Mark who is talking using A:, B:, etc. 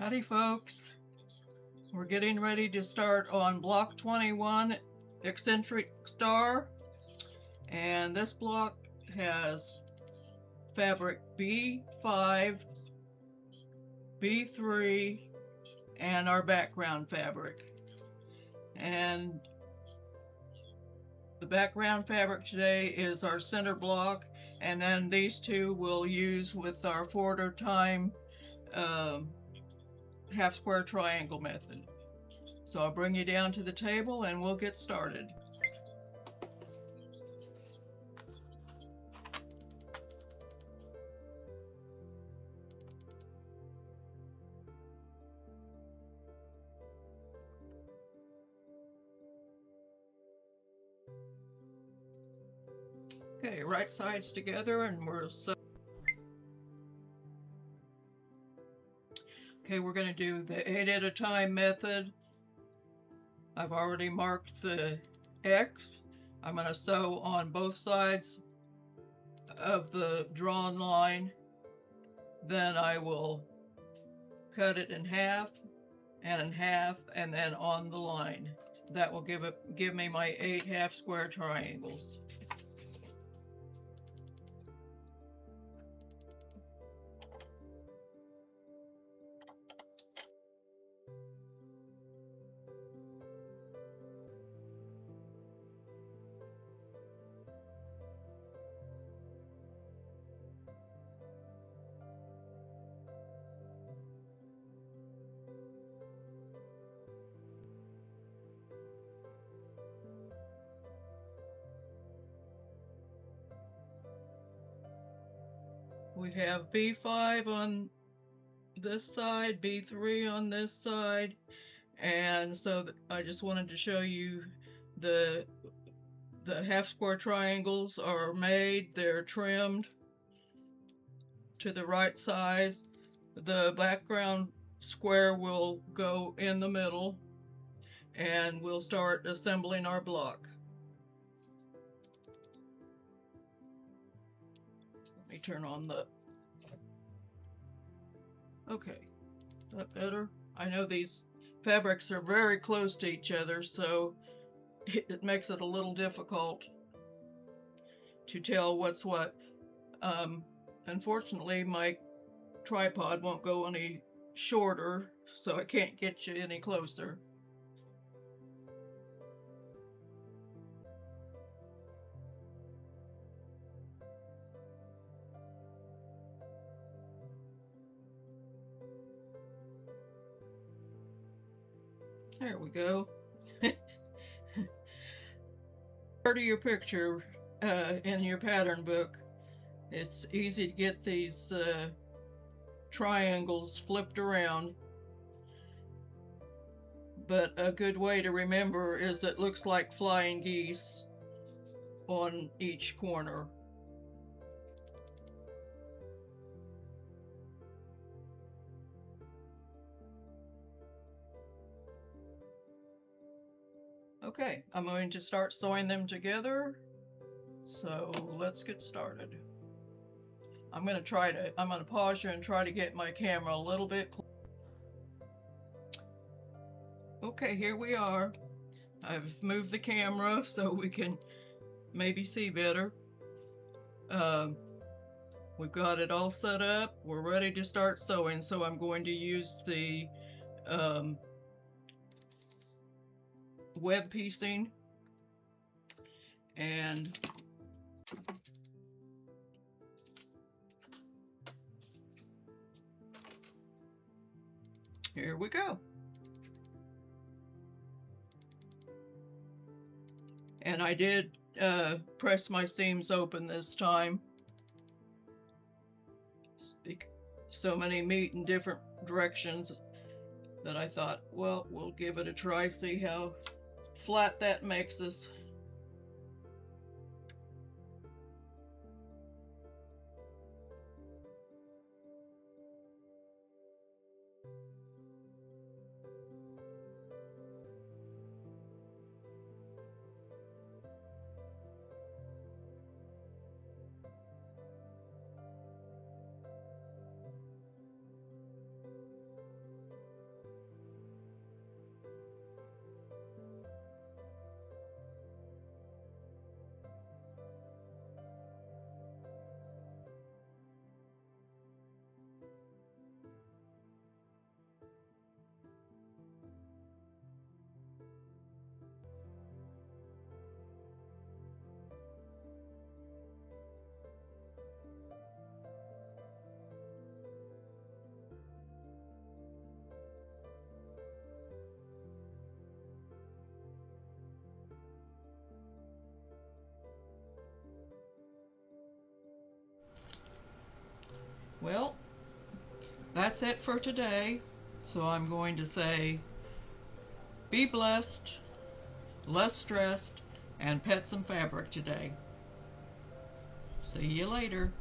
A: Howdy folks, we're getting ready to start on block 21, Eccentric Star, and this block has fabric B5, B3, and our background fabric. And the background fabric today is our center block, and then these two we'll use with our 4-at-a-time half square triangle method. So I'll bring you down to the table and we'll get started. Okay, right sides together and we're okay, we're going to do the 8-at-a-time method. I've already marked the X. I'm going to sew on both sides of the drawn line. Then I will cut it in half, and then on the line. That will give me my 8 half square triangles. We have B5 on this side, B3 on this side, and so I just wanted to show you the half square triangles are made, they're trimmed to the right size. The background square will go in the middle, and we'll start assembling our block. Let me turn on the... Okay, is that better? I know these fabrics are very close to each other, so it makes it a little difficult to tell what's what. Unfortunately, my tripod won't go any shorter, so I can't get you any closer. There we go. Part of your picture in your pattern book, it's easy to get these triangles flipped around, but a good way to remember is it looks like flying geese on each corner. Okay, I'm going to start sewing them together, so let's get started. I'm going to pause you and try to get my camera a little bit closer. Okay, here we are. I've moved the camera so we can maybe see better. We've got it all set up. We're ready to start sewing, so I'm going to use the web piecing, and here we go. And I did press my seams open this time. So many meet in different directions that I thought, well, we'll give it a try, see how flat that makes us. Well, that's it for today. So I'm going to say, be blessed, less stressed, and pet some fabric today. See you later.